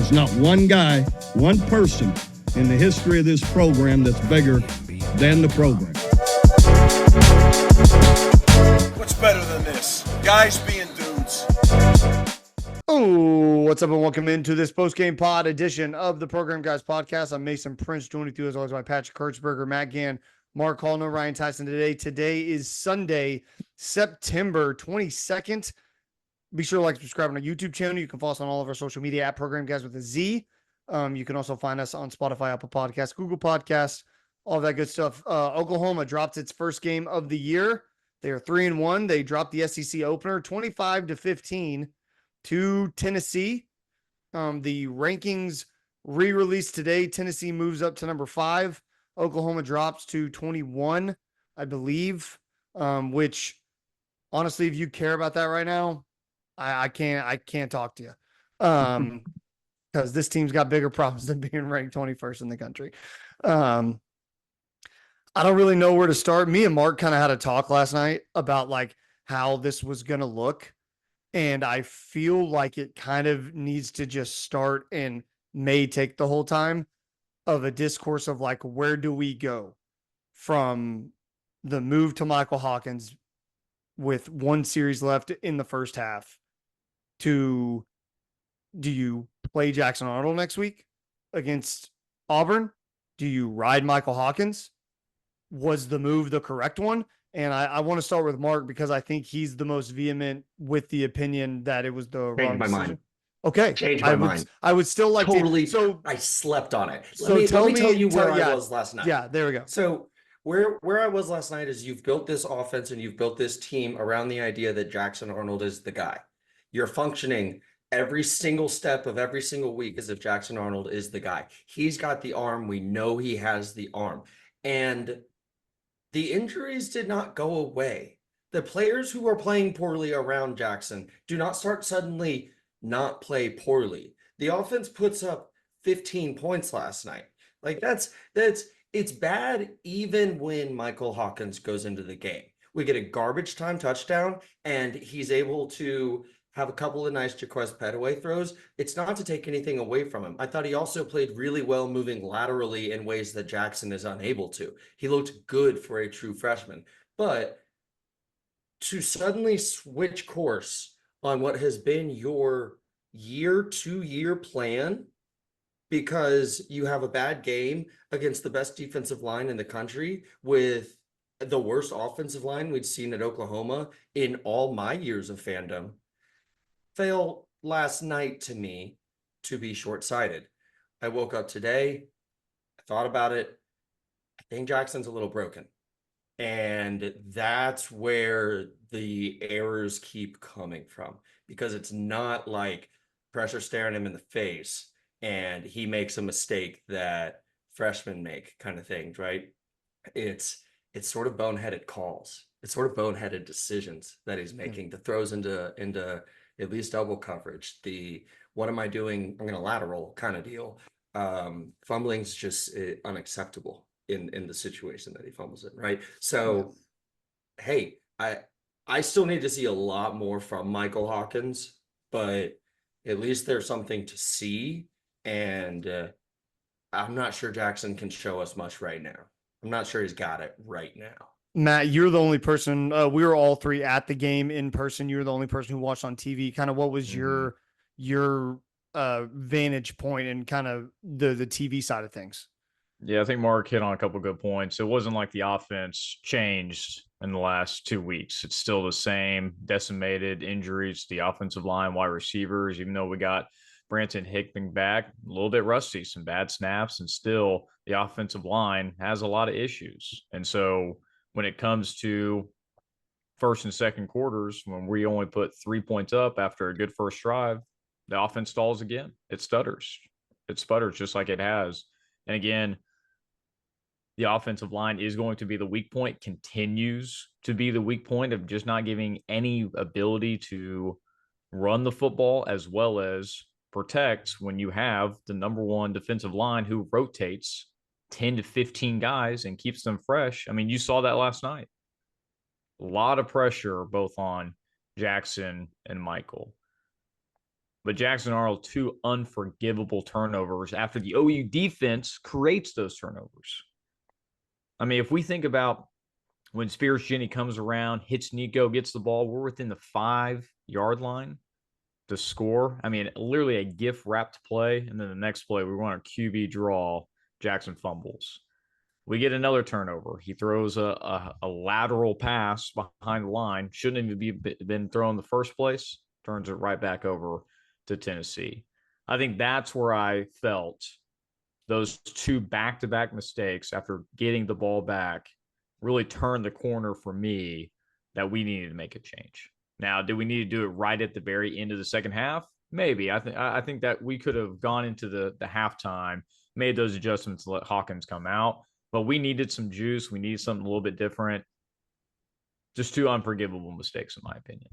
There's not one guy, one person in the history of this program that's bigger than the program. What's better than this? Guys being dudes. Oh, what's up, and welcome into this post-game pod edition of the Program Guys podcast. I'm Mason Prince, joining you as always by Patrick Kurtzberger, Matt Gann, Mark Hallno, Ryan Tyson. Today is Sunday, September 22nd. Be sure to like and subscribe on our YouTube channel. You can follow us on all of our social media at Program Guys with a Z. You can also find us on Spotify, Apple Podcasts, Google Podcasts, all that good stuff. Oklahoma dropped its first game of the year. They are 3-1. They dropped the SEC opener 25-15 to Tennessee. The rankings re-released today. Tennessee moves up to number 5. Oklahoma drops to 21, I believe. Which, honestly, if you care about that right now, I can't talk to you. Because this team's got bigger problems than being ranked 21st in the country. I don't really know where to start. Me and Mark kind of had a talk last night about like how this was going to look. And I feel like it kind of needs to just start and may take the whole time of a discourse of like, where do we go from the move to Michael Hawkins with one series left in the first half to, do you play Jackson Arnold next week against Auburn? Do you ride Michael Hawkins? Was the move the correct one? And I want to start with Mark because I think he's the most vehement with the opinion that it was the wrong decision. Mind. Okay. Change my mind. I would still like totally. to. So I slept on it. So let me tell you where I was last night. Yeah, there we go. So where I was last night is you've built this offense and you've built this team around the idea that Jackson Arnold is the guy. You're functioning every single step of every single week as if Jackson Arnold is the guy. He's got the arm. We know he has the arm. And the injuries did not go away. The players who are playing poorly around Jackson do not start suddenly not play poorly. The offense puts up 15 points last night. Like it's bad even when Michael Hawkins goes into the game. We get a garbage time touchdown and he's able to have a couple of nice Jaquez Petaway throws. It's not to take anything away from him. I thought he also played really well moving laterally in ways that Jackson is unable to. He looked good for a true freshman. But to suddenly switch course on what has been your 2-year plan because you have a bad game against the best defensive line in the country with the worst offensive line we'd seen at Oklahoma in all my years of fandom, fail last night to me to be short-sighted. I woke up today, I thought about it. I think Jackson's a little broken. And that's where the errors keep coming from, because it's not like pressure staring him in the face and he makes a mistake that freshmen make kind of thing, right? It's sort of boneheaded calls. It's sort of boneheaded decisions that he's making. The throws into at least double coverage, the what am I doing? I'm going to lateral kind of deal. Fumbling's just unacceptable in the situation that he fumbles in, right? So, hey, I still need to see a lot more from Michael Hawkins, but at least there's something to see. And I'm not sure Jackson can show us much right now. I'm not sure he's got it right now. Matt, you're the only person. We were all three at the game in person. You're the only person who watched on TV. Kind of what was your vantage point and kind of the TV side of things? Yeah, I think Mark hit on a couple of good points. It wasn't like the offense changed in the last 2 weeks. It's still the same, decimated, injuries, the offensive line, wide receivers, even though we got Branson Hickman back, a little bit rusty, some bad snaps, and still the offensive line has a lot of issues. And so when it comes to first and second quarters, when we only put 3 points up after a good first drive, the offense stalls again. It stutters. It sputters just like it has. And again, the offensive line is going to be the weak point, continues to be the weak point of just not giving any ability to run the football as well as protect when you have the number one defensive line who rotates 10 to 15 guys and keeps them fresh. I mean, you saw that last night. A lot of pressure both on Jackson and Michael. But Jackson Arnold, 2 unforgivable turnovers after the OU defense creates those turnovers. I mean, if we think about when Spears Jenny comes around, hits Nico, gets the ball, we're within the 5-yard line to score. I mean, literally a gift wrapped play. And then the next play, we run a QB draw. Jackson fumbles. We get another turnover. He throws a lateral pass behind the line. Shouldn't even been thrown in the first place. Turns it right back over to Tennessee. I think that's where I felt those 2 back-to-back mistakes after getting the ball back really turned the corner for me that we needed to make a change. Now, do we need to do it right at the very end of the second half? Maybe. I think that we could have gone into the halftime, made those adjustments, to let Hawkins come out. But we needed some juice. We needed something a little bit different. Just 2 unforgivable mistakes, in my opinion.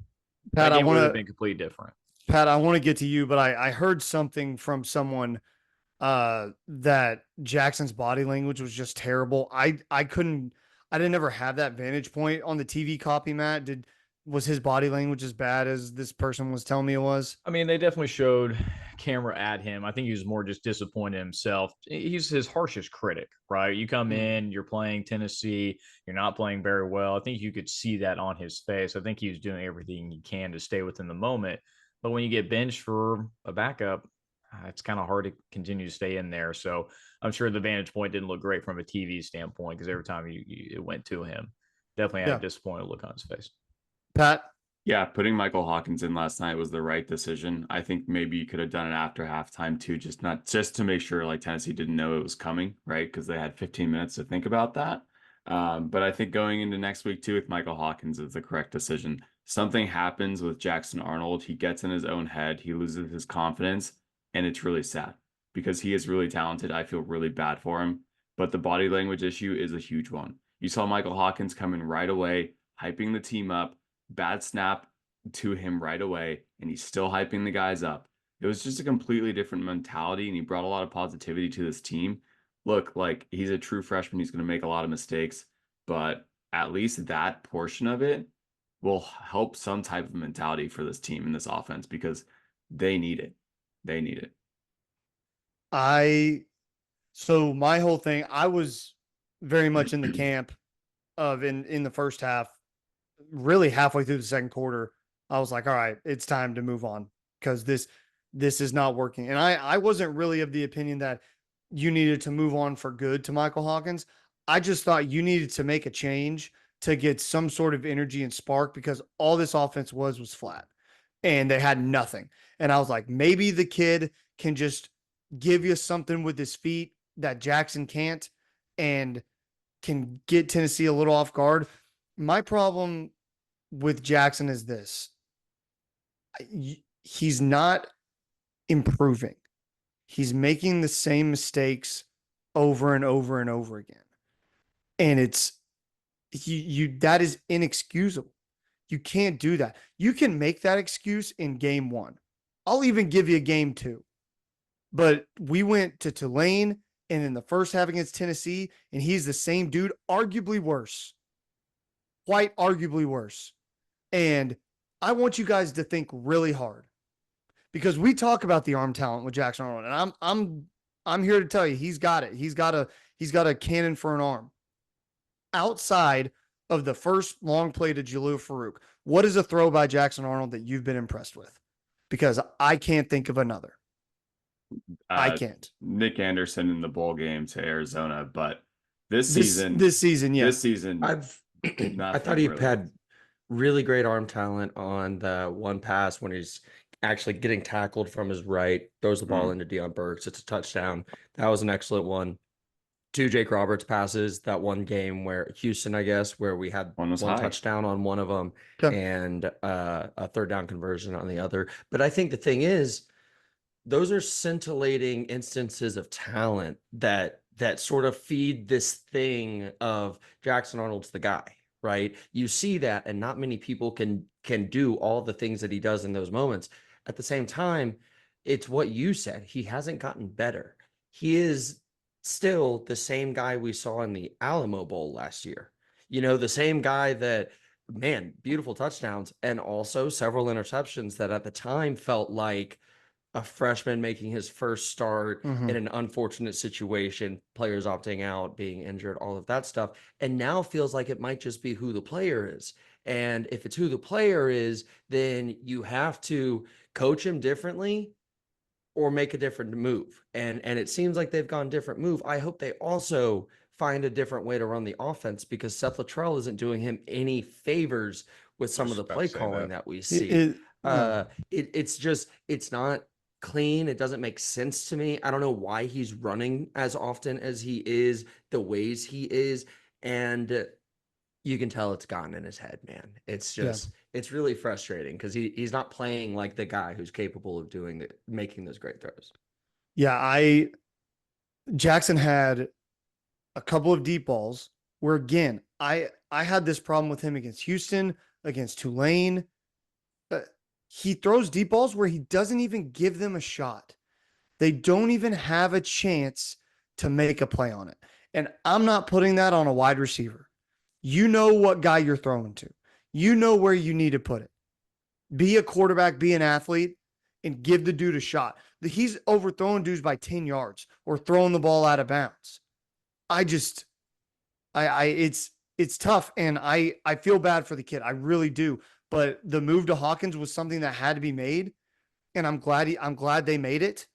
Pat, I want to been completely different. Pat, I want to get to you, but I heard something from someone that Jackson's body language was just terrible. I didn't ever have that vantage point on the TV copy, Matt. Was his body language as bad as this person was telling me it was? I mean, they definitely showed camera at him. I think he was more just disappointed in himself. He's his harshest critic, right? You come in, you're playing Tennessee, you're not playing very well. I think you could see that on his face. I think he was doing everything he can to stay within the moment. But when you get benched for a backup, it's kind of hard to continue to stay in there. So I'm sure the vantage point didn't look great from a TV standpoint because every time it went to him, definitely had a disappointed look on his face. Pat? Yeah, putting Michael Hawkins in last night was the right decision. I think maybe you could have done it after halftime too, just to make sure like Tennessee didn't know it was coming, right? Because they had 15 minutes to think about that. But I think going into next week too with Michael Hawkins is the correct decision. Something happens with Jackson Arnold. He gets in his own head. He loses his confidence, and it's really sad because he is really talented. I feel really bad for him, but the body language issue is a huge one. You saw Michael Hawkins come in right away, hyping the team up. Bad snap to him right away, and he's still hyping the guys up. It was just a completely different mentality, and he brought a lot of positivity to this team. Look, like he's a true freshman. He's going to make a lot of mistakes, but at least that portion of it will help some type of mentality for this team and this offense because they need it. They need it. So my whole thing, I was very much in the camp of in the first half. Really halfway through the second quarter, I was like, all right, it's time to move on because this is not working. And I wasn't really of the opinion that you needed to move on for good to Michael Hawkins. I just thought you needed to make a change to get some sort of energy and spark because all this offense was flat and they had nothing. And I was like, maybe the kid can just give you something with his feet that Jackson can't and can get Tennessee a little off guard. My problem with Jackson is this. He's not improving. He's making the same mistakes over and over and over again. And it's that is inexcusable. You can't do that. You can make that excuse in game 1. I'll even give you a game 2. But we went to Tulane and in the first half against Tennessee, and he's the same dude, arguably worse. Quite arguably worse. And I want you guys to think really hard because we talk about the arm talent with Jackson Arnold, and I'm here to tell you he's got it. He's got a cannon for an arm. Outside of the first long play to Jalil Farouk, what is a throw by Jackson Arnold that you've been impressed with? Because I can't think of another. I can't. Nick Anderson in the bowl game to Arizona, but this season, I thought he had really great arm talent on the one pass when he's actually getting tackled from his right, throws the ball into Deion Burks. It's a touchdown. That was an excellent one. 2 Jake Roberts passes, that one game where Houston, I guess, where we had one touchdown on one of them and a third down conversion on the other. But I think the thing is, those are scintillating instances of talent that sort of feed this thing of Jackson Arnold's the guy, right? You see that, and not many people can do all the things that he does in those moments. At the same time, it's what you said. He hasn't gotten better. He is still the same guy we saw in the Alamo Bowl last year. You know, the same guy that, man, beautiful touchdowns and also several interceptions that at the time felt like a freshman making his first start Mhm. in an unfortunate situation, players opting out, being injured, all of that stuff. And now feels like it might just be who the player is. And if it's who the player is, then you have to coach him differently or make a different move. And it seems like they've gone different move. I hope they also find a different way to run the offense, because Seth Luttrell isn't doing him any favors with some of the play calling that we see. No. It's not clean. It doesn't make sense to me. I don't know why he's running as often as he is, the ways he is. And you can tell it's gotten in his head, man. It's Yeah. just, it's really frustrating because he's not playing like the guy who's capable of making those great throws. Yeah, Jackson had a couple of deep balls where, again, I had this problem with him against Houston, against Tulane. He throws deep balls where he doesn't even give them a shot. They don't even have a chance to make a play on it. And I'm not putting that on a wide receiver. You know what guy you're throwing to. You know where you need to put it. Be a quarterback, be an athlete, and give the dude a shot. He's overthrowing dudes by 10 yards or throwing the ball out of bounds. It's tough, and I feel bad for the kid. I really do. But the move to Hawkins was something that had to be made, and I'm glad they made it.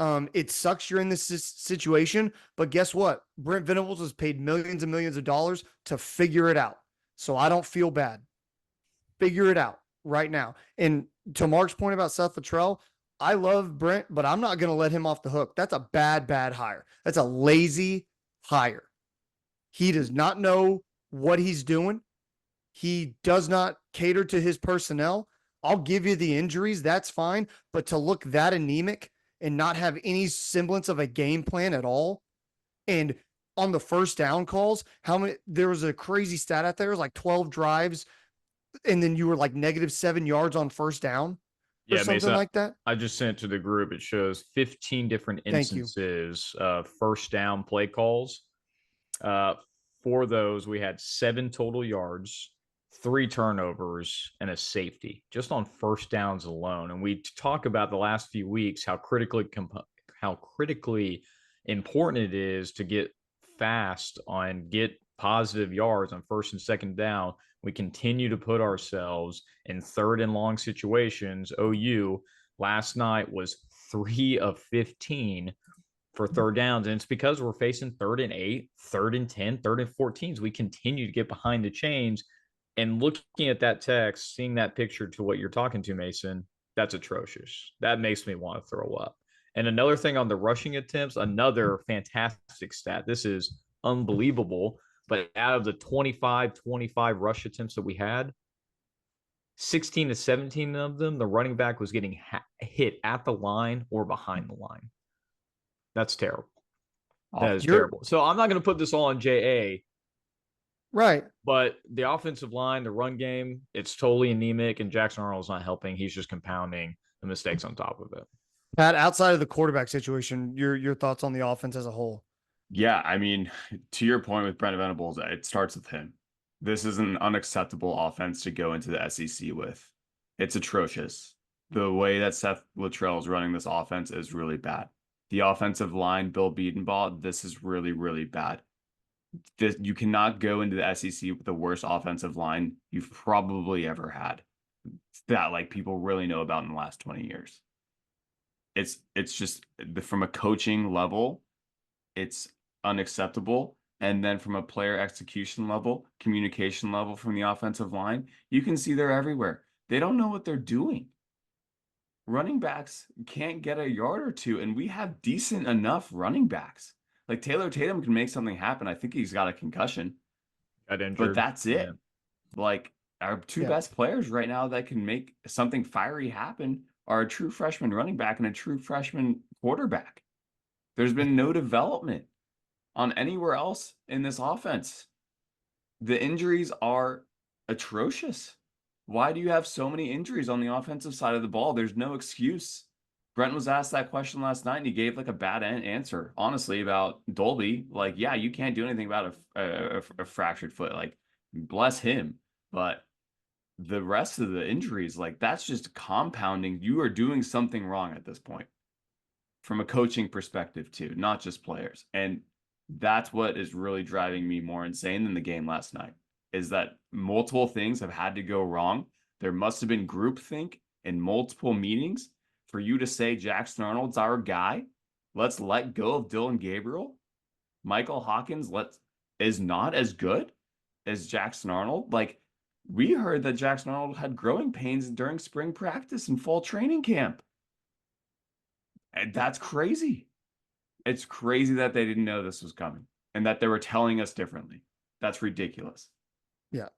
It sucks you're in this situation, but guess what? Brent Venables has paid millions and millions of dollars to figure it out. So I don't feel bad. Figure it out right now. And to Mark's point about Seth Luttrell, I love Brent, but I'm not going to let him off the hook. That's a bad hire. That's a lazy hire. He does not know what he's doing. He does not cater to his personnel. I'll give you the injuries. That's fine. But to look that anemic and not have any semblance of a game plan at all. And on the first down calls, there was a crazy stat out there. It was like 12 drives. And then you were like -7 yards on first down or something Mason, like that. I just sent it to the group. It shows 15 different Thank you. instances of first down play calls. For those, we had 7 total yards, 3 turnovers, and a safety just on first downs alone. And we talk about the last few weeks how critically important it is to get fast on get positive yards on first and second down. We continue to put ourselves in third and long situations. OU last night was 3 of 15 for third downs. And it's because we're facing 3rd and 8, 3rd and 10, 3rd and 14s. We continue to get behind the chains. And looking at that text, seeing that picture to what you're talking to, Mason, that's atrocious. That makes me want to throw up. And another thing on the rushing attempts, another fantastic stat. This is unbelievable. But out of the 25 rush attempts that we had, 16 to 17 of them, the running back was getting hit at the line or behind the line. That's terrible. That is terrible. So I'm not going to put this all on JA. Right. But the offensive line, the run game, it's totally anemic, and Jackson Arnold's not helping. He's just compounding the mistakes on top of it. Pat, outside of the quarterback situation, your thoughts on the offense as a whole? Yeah, I mean, to your point with Brent Venables, it starts with him. This is an unacceptable offense to go into the SEC with. It's atrocious. The way that Seth Luttrell is running this offense is really bad. The offensive line, Bill Beatonbaugh, this is really, really bad. You cannot go into the SEC with the worst offensive line you've probably ever had. That like people really know about in the last 20 years. It's just from a coaching level, it's unacceptable. And then from a player execution level, communication level from the offensive line, you can see they're everywhere. They don't know what they're doing. Running backs can't get a yard or two, and we have decent enough running backs. Like Taylor Tatum can make something happen. I think he's got a concussion. Got injured. But that's it. Yeah. Like our two best players right now that can make something fiery happen are a true freshman running back and a true freshman quarterback. There's been no development on anywhere else in this offense. The injuries are atrocious. Why do you have so many injuries on the offensive side of the ball? There's no excuse. Brent was asked that question last night, and he gave like a bad answer, honestly, about Dolby. Like, yeah, you can't do anything about a fractured foot. Like, bless him. But the rest of the injuries, like that's just compounding. You are doing something wrong at this point from a coaching perspective too, not just players. And that's what is really driving me more insane than the game last night, is that multiple things have had to go wrong. There must have been groupthink in multiple meetings for you to say Jackson Arnold's our guy. Let's let go of Dylan Gabriel. Michael Hawkins is not as good as Jackson Arnold. Like, we heard that Jackson Arnold had growing pains during spring practice and fall training camp. And that's crazy. It's crazy that they didn't know this was coming and that they were telling us differently. That's ridiculous. Yeah.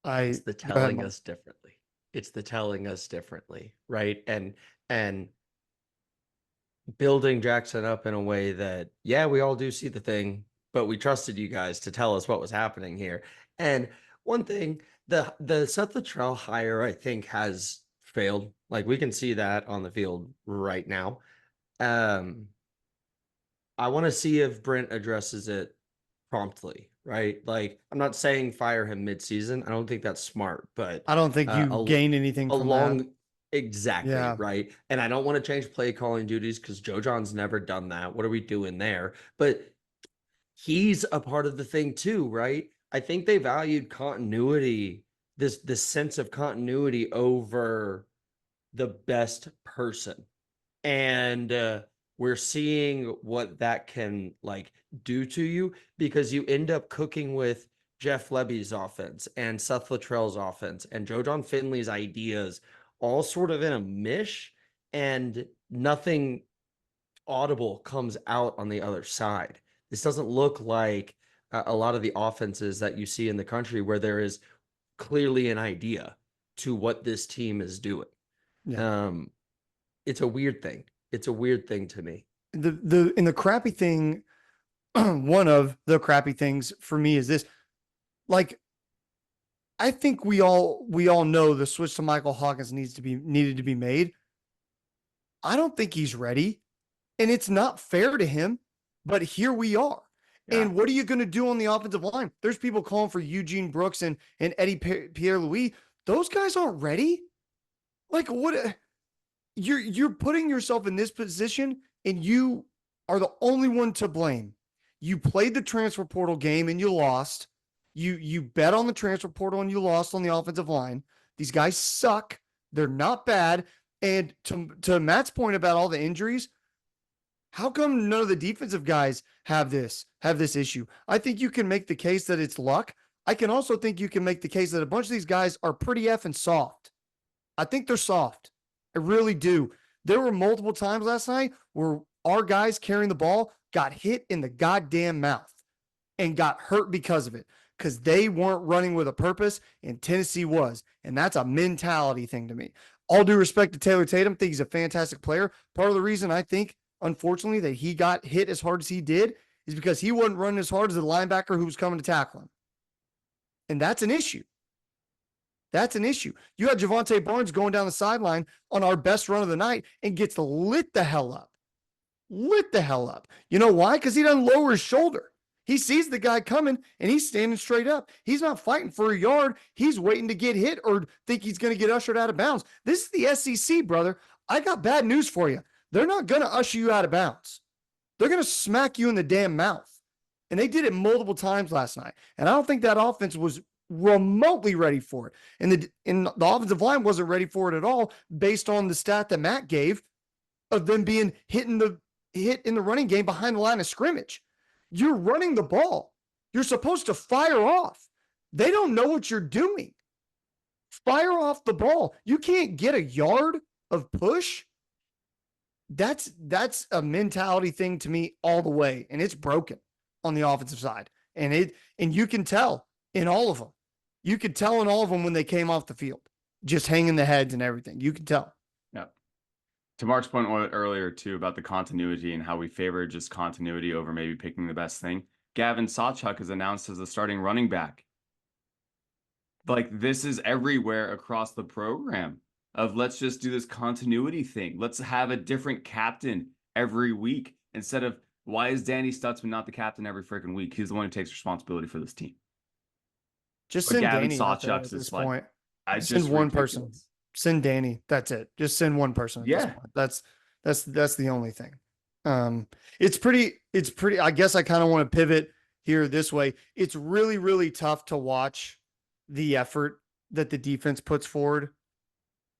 It's the telling us differently. It's the telling us differently, right? And building Jackson up in a way that, yeah, we all do see the thing, but we trusted you guys to tell us what was happening here. And one thing, the Seth Luttrell hire, I think, has failed. Like, we can see that on the field right now. I want to see if Brent addresses it promptly, right? Like, I'm not saying fire him mid-season. I don't think that's smart, but I don't think you gain anything from that. Exactly, Yeah. right? And I don't want to change play calling duties because Joe John's never done that. What are we doing there? But he's a part of the thing too, right? I think they valued continuity, this sense of continuity over the best person. And we're seeing what that can like do to you, because you end up cooking with Jeff Lebby's offense and Seth Luttrell's offense and Joe John Finley's ideas all sort of in a mish, and nothing audible comes out on the other side. This doesn't look like a lot of the offenses that you see in the country where there is clearly an idea to what this team is doing. Yeah. It's a weird thing. It's a weird thing to me. The crappy thing, one of the crappy things for me is this. Like, I think we all know the switch to Michael Hawkins needed to be made. I don't think he's ready, and it's not fair to him, but here we are. Yeah. And what are you going to do on the offensive line? There's people calling for Eugene Brooks and Eddie Pierre-Louis. Those guys aren't ready. Like, what? You're putting yourself in this position, and you are the only one to blame. You played the transfer portal game and you lost. You bet on the transfer portal and you lost on the offensive line. These guys suck. They're not bad. And to Matt's point about all the injuries, how come none of the defensive guys have this issue? I think you can make the case that it's luck. I can also think you can make the case that a bunch of these guys are pretty effing soft. I think they're soft. I really do. There were multiple times last night where our guys carrying the ball got hit in the goddamn mouth and got hurt because of it, because they weren't running with a purpose and Tennessee was. And that's a mentality thing to me. All due respect to Taylor Tatum, I think he's a fantastic player. Part of the reason I think, unfortunately, that he got hit as hard as he did is because he wasn't running as hard as the linebacker who was coming to tackle him. And that's an issue. That's an issue. You had Javonte Barnes going down the sideline on our best run of the night and gets lit the hell up. Lit the hell up. You know why? Because he doesn't lower his shoulder. He sees the guy coming and he's standing straight up. He's not fighting for a yard. He's waiting to get hit or think he's going to get ushered out of bounds. This is the SEC, brother. I got bad news for you. They're not going to usher you out of bounds. They're going to smack you in the damn mouth. And they did it multiple times last night. And I don't think that offense was remotely ready for it. And the offensive line wasn't ready for it at all, based on the stat that Matt gave of them being hit in the running game behind the line of scrimmage. You're running the ball. You're supposed to fire off. They don't know what you're doing. Fire off the ball. You can't get a yard of push. That's a mentality thing to me all the way, and it's broken on the offensive side. And you can tell in all of them. You could tell in all of them when they came off the field, just hanging the heads and everything. You can tell. Yeah. To Mark's point earlier too about the continuity and how we favor just continuity over maybe picking the best thing. Gavin Sawchuk is announced as the starting running back. Like, this is everywhere across the program of let's just do this continuity thing. Let's have a different captain every week instead of, why is Danny Stutzman not the captain every freaking week? He's the one who takes responsibility for this team. Just But send Gavin Danny out there Sawchuk's at this is like, point. Send one person. Send Danny. That's it. Just send one person at this point. That's the only thing. It's pretty, I guess I kind of want to pivot here this way. It's really, really tough to watch the effort that the defense puts forward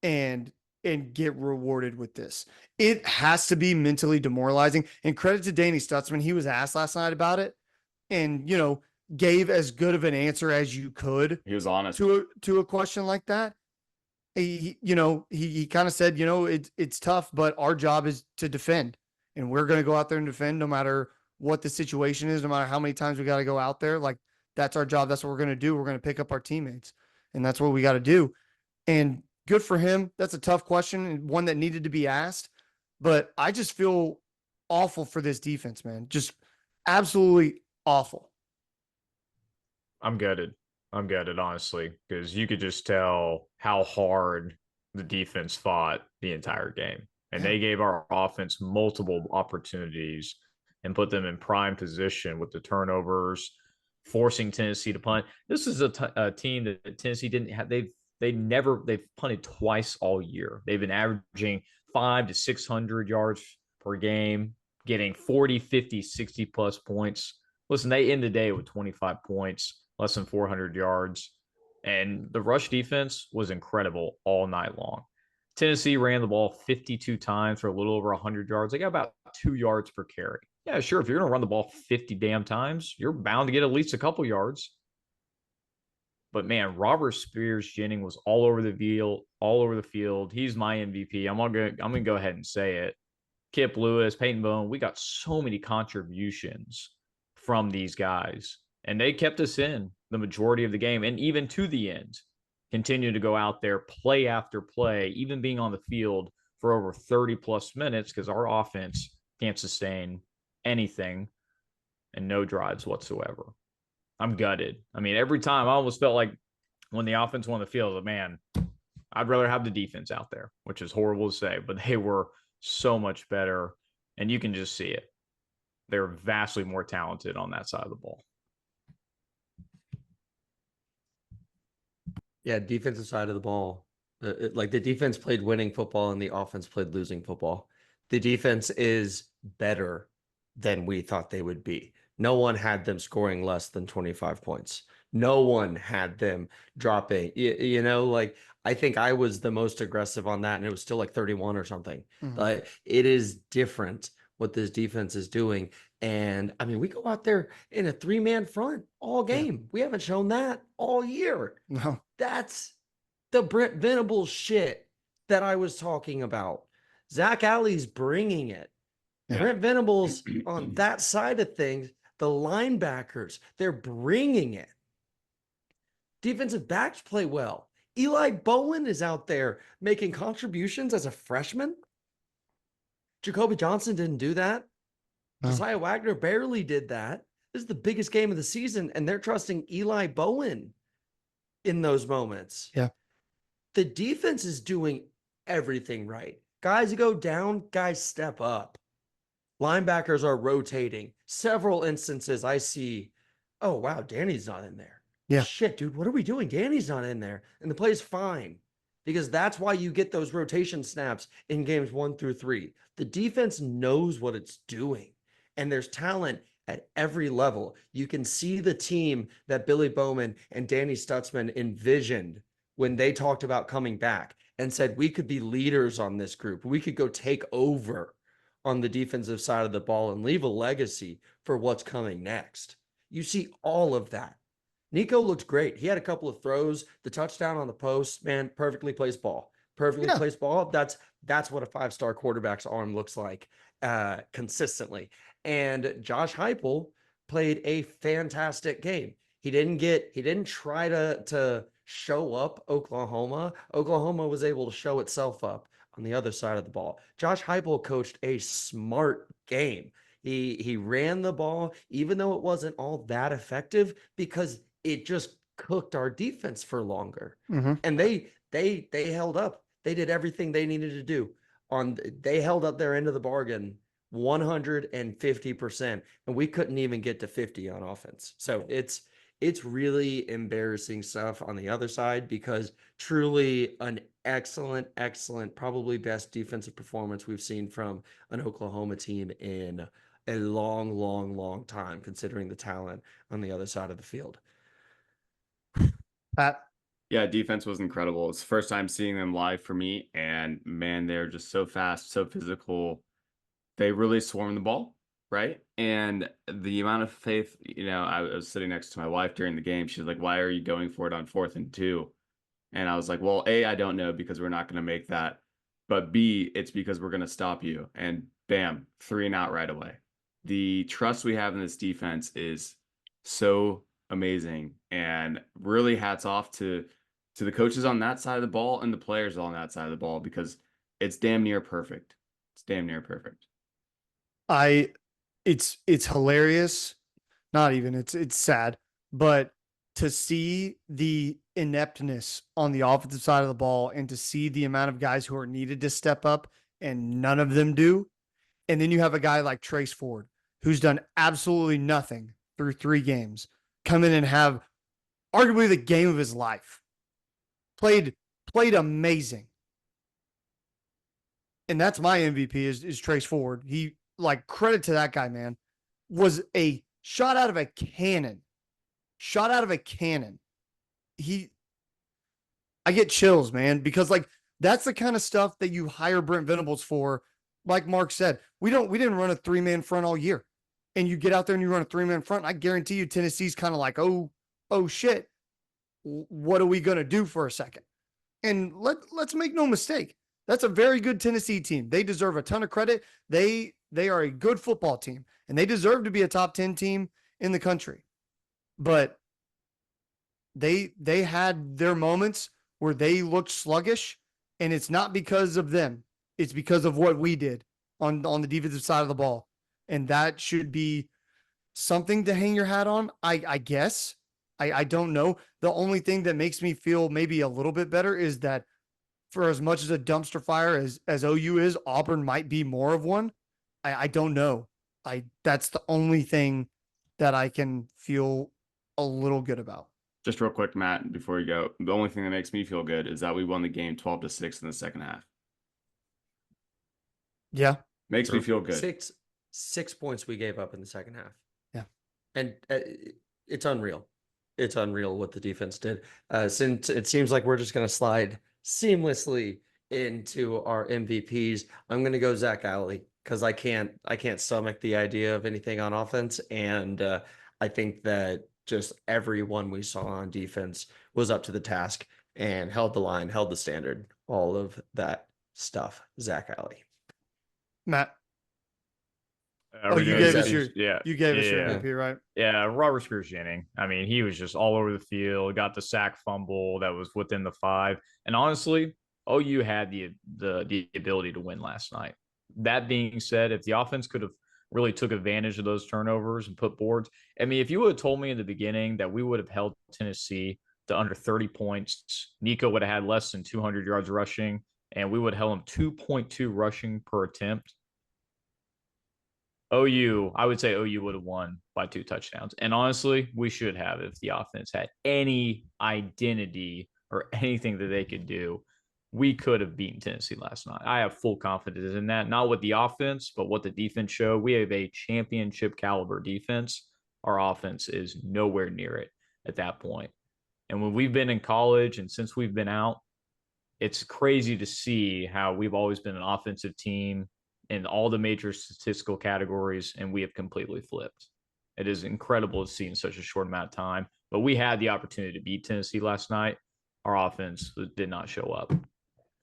and get rewarded with this. It has to be mentally demoralizing. And credit to Danny Stutzman. He was asked last night about it and, gave as good of an answer as you could. He was honest to a question like that. He kind of said, it's tough, but our job is to defend, and we're going to go out there and defend no matter what the situation is, no matter how many times we got to go out there. Like, that's our job. That's what we're going to do. We're going to pick up our teammates, and that's what we got to do. And good for him. That's a tough question and one that needed to be asked, but I just feel awful for this defense, man. Just absolutely awful. I'm gutted, honestly, because you could just tell how hard the defense fought the entire game. And they gave our offense multiple opportunities and put them in prime position with the turnovers, forcing Tennessee to punt. This is a team that Tennessee didn't have. They've punted twice all year. They've been averaging 500 to 600 yards per game, getting 40, 50, 60 plus points. Listen, they end the day with 25 points, less than 400 yards. And the rush defense was incredible all night long. Tennessee ran the ball 52 times for a little over 100 yards. They got about 2 yards per carry. Yeah, sure. If you're going to run the ball 50 damn times, you're bound to get at least a couple yards. But man, Robert Spears-Jennings was all over the field. He's my MVP. I'm gonna go ahead and say it. Kip Lewis, Peyton Bowen, we got so many contributions from these guys, and they kept us in the majority of the game, and even to the end, continue to go out there, play after play, even being on the field for over 30 plus minutes because our offense can't sustain anything and no drives whatsoever. I'm gutted. I mean, every time I almost felt like when the offense won the field, man, I'd rather have the defense out there, which is horrible to say, but they were so much better, and you can just see it. They're vastly more talented on that side of the ball. Yeah, defensive side of the ball. Like the defense played winning football and the offense played losing football. The defense is better than we thought they would be. No one had them scoring less than 25 points. No one had them dropping. Like I think I was the most aggressive on that, and it was still like 31 or something. Mm-hmm. Like it is different what this defense is doing. And I mean, we go out there in a 3-man front all game. Yeah. We haven't shown that all year. No. That's the Brent Venables shit that I was talking about. Zach Alley's bringing it. Yeah. Brent Venables on that side of things, the linebackers, they're bringing it. Defensive backs play well. Eli Bowen is out there making contributions as a freshman. Jacoby Johnson didn't do that. No. Josiah Wagner barely did that. This is the biggest game of the season, and they're trusting Eli Bowen in those moments. Yeah. The defense is doing everything right. Guys go down, guys step up. Linebackers are rotating. Several instances I see, oh, wow, Danny's not in there. Yeah. Shit, dude, what are we doing? Danny's not in there. And the play's fine, because that's why you get those rotation snaps in games 1 through 3. The defense knows what it's doing, and there's talent at every level. You can see the team that Billy Bowman and Danny Stutzman envisioned when they talked about coming back and said, we could be leaders on this group. We could go take over on the defensive side of the ball and leave a legacy for what's coming next. You see all of that. Nico looked great. He had a couple of throws, the touchdown on the post, man, perfectly placed ball. Perfectly placed ball. That's what a 5-star quarterback's arm looks like consistently. And Josh Heupel played a fantastic game. He didn't try to show up Oklahoma. Oklahoma was able to show itself up on the other side of the ball. Josh Heupel coached a smart game. He ran the ball, even though it wasn't all that effective, because it just cooked our defense for longer. Mm-hmm. And they held up. They did everything they needed to do. They held up their end of the bargain 150%, and we couldn't even get to 50 on offense. So it's it's really embarrassing stuff on the other side, because truly an excellent, probably best defensive performance we've seen from an Oklahoma team in a long time, considering the talent on the other side of the field. Pat, Yeah, defense was incredible. It's the first time seeing them live for me, and man, they're just so fast, so physical. They really swarm the ball, right? And the amount of faith, I was sitting next to my wife during the game. She's like, "Why are you going for it on 4th and 2?" And I was like, "Well, A, I don't know, because we're not going to make that. But B, it's because we're going to stop you." And bam, 3 and out right away. The trust we have in this defense is so amazing. And really hats off to the coaches on that side of the ball and the players on that side of the ball, because it's damn near perfect. It's damn near perfect. it's hilarious. Not even, it's sad, but to see the ineptness on the offensive side of the ball and to see the amount of guys who are needed to step up and none of them do. And then you have a guy like Trace Ford, who's done absolutely nothing through 3 games, come in and have arguably the game of his life. Played amazing. And that's my MVP is Trace Ford. He, like, credit to that guy, man. Was a shot out of a cannon. Shot out of a cannon. I get chills, man, because like that's the kind of stuff that you hire Brent Venables for. Like Mark said, we didn't run a 3-man front all year. And you get out there and you run a 3-man front. I guarantee you Tennessee's kind of like, oh shit. What are we going to do for a second? And let's make no mistake. That's a very good Tennessee team. They deserve a ton of credit. They are a good football team, and they deserve to be a top 10 team in the country. But they had their moments where they looked sluggish, and it's not because of them. It's because of what we did on the defensive side of the ball. And that should be something to hang your hat on, I guess. I don't know. The only thing that makes me feel maybe a little bit better is that for as much as a dumpster fire as OU is, Auburn might be more of one. I don't know. That's the only thing that I can feel a little good about. Just real quick, Matt, before you go, the only thing that makes me feel good is that we won the game 12-6 in the second half. Yeah. Makes me feel good. 6 points we gave up in the second half. Yeah. And it's unreal. It's unreal what the defense did. Since it seems like we're just going to slide seamlessly into our MVPs, I'm going to go Zach Alley, because I can't stomach the idea of anything on offense. And I think that just everyone we saw on defense was up to the task and held the line, held the standard, all of that stuff. Zach Alley. Matt. You gave us your MVP, right? Yeah, Robert Spears-Jennings. I mean, he was just all over the field, got the sack fumble that was within the 5. And honestly, OU had the ability to win last night. That being said, if the offense could have really took advantage of those turnovers and put boards, I mean, if you would have told me in the beginning that we would have held Tennessee to under 30 points, Nico would have had less than 200 yards rushing, and we would have held him 2.2 rushing per attempt, I would say OU would have won by 2 touchdowns. And honestly, we should have if the offense had any identity or anything that they could do. We could have beaten Tennessee last night. I have full confidence in that. Not with the offense, but what the defense showed. We have a championship caliber defense. Our offense is nowhere near it at that point. And when we've been in college and since we've been out, it's crazy to see how we've always been an offensive team in all the major statistical categories, and we have completely flipped. It is incredible to see in such a short amount of time, but we had the opportunity to beat Tennessee last night. Our offense did not show up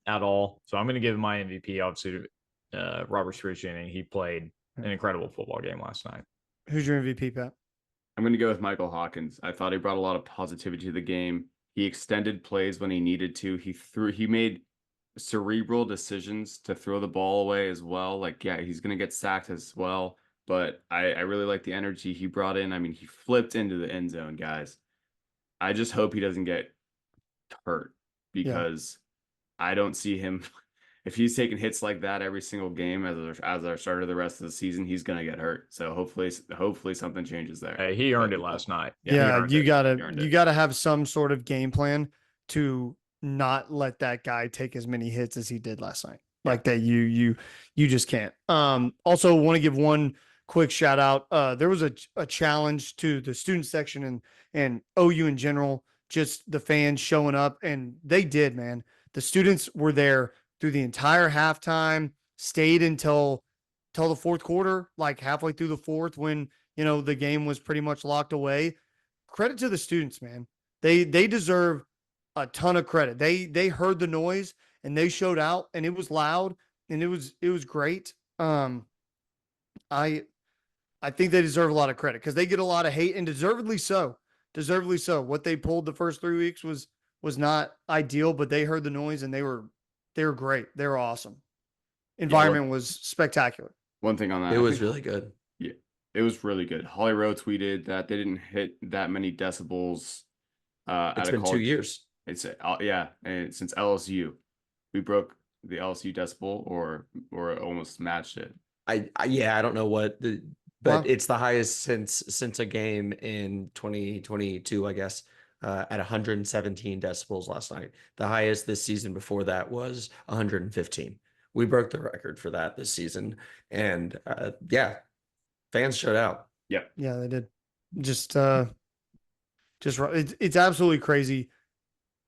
at all. So I'm going to give my MVP, obviously, to Robert Spears-Jennings. He played an incredible football game last night. Who's your MVP, Pat? I'm going to go with Michael Hawkins. I thought he brought a lot of positivity to the game. He extended plays when he needed to. He made cerebral decisions to throw the ball away as well. Like, yeah, he's going to get sacked as well, but I really like the energy he brought in. I mean, he flipped into the end zone, guys. I just hope he doesn't get hurt, because I don't see him if he's taking hits like that every single game as our starter the rest of the season, he's gonna get hurt. So hopefully something changes there. Hey, he earned it last night. Yeah, He you earned it. gotta have some sort of game plan to not let that guy take as many hits as he did last night. Like that, you just can't. Also want to give one quick shout out. There was a challenge to the student section and OU in general, just the fans showing up, and they did, man. The students were there through the entire halftime, stayed until the fourth quarter, like halfway through the fourth when, the game was pretty much locked away. Credit to the students, man. They deserve a ton of credit. They heard the noise and they showed out, and it was loud and it was great. I think they deserve a lot of credit because they get a lot of hate, and deservedly so. Deservedly so. What they pulled the first 3 weeks was not ideal, but they heard the noise and they were great. They were awesome. Environment was spectacular. One thing on that, It was really good. Yeah, it was really good. Holly Rowe tweeted that they didn't hit that many decibels. It's been 2 years. It's and since LSU, we broke the LSU decibel or almost matched it. I don't know but it's the highest since a game in 2022, I guess, at 117 decibels last night. The highest this season before that was 115. We broke the record for that this season, and fans showed out. Yeah, they did. Just it's absolutely crazy.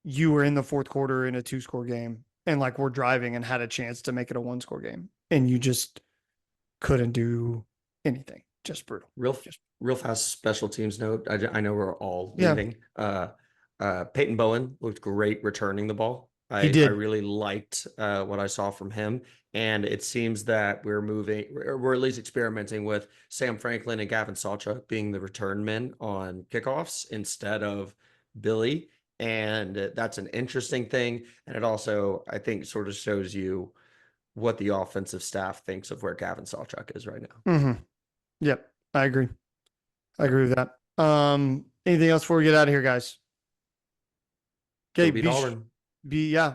You were in the fourth quarter in a 2-score game, and like we're driving and had a chance to make it a 1-score game, and you just couldn't do anything. Just brutal. Real fast special teams note. I know we're all leaving. Peyton Bowen looked great returning the ball. He did. I really liked what I saw from him. And it seems that we're at least experimenting with Sam Franklin and Gavin Sawchuk being the return men on kickoffs instead of Billy. And that's an interesting thing. And it also, I think, sort of shows you what the offensive staff thinks of where Gavin Sawchuk is right now. Mm-hmm. Yep, I agree. I agree with that. Anything else before we get out of here, guys? Okay,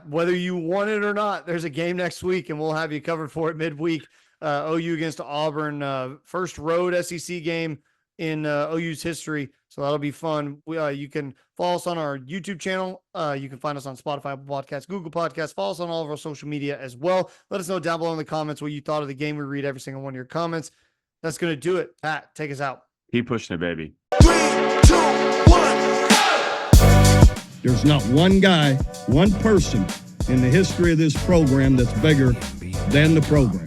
whether you want it or not, there's a game next week, and we'll have you covered for it midweek. OU against Auburn, first road SEC game in OU's history, so that'll be fun. You can follow us on our YouTube channel. You can find us on Spotify, Podcasts, Google Podcasts. Follow us on all of our social media as well. Let us know down below in the comments what you thought of the game. We read every single one of your comments. That's going to do it. Pat, take us out. Keep pushing it, baby. 3, 2, 1. There's not one guy, one person in the history of this program that's bigger than the program.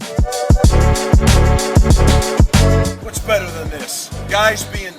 What's better than this? Guys being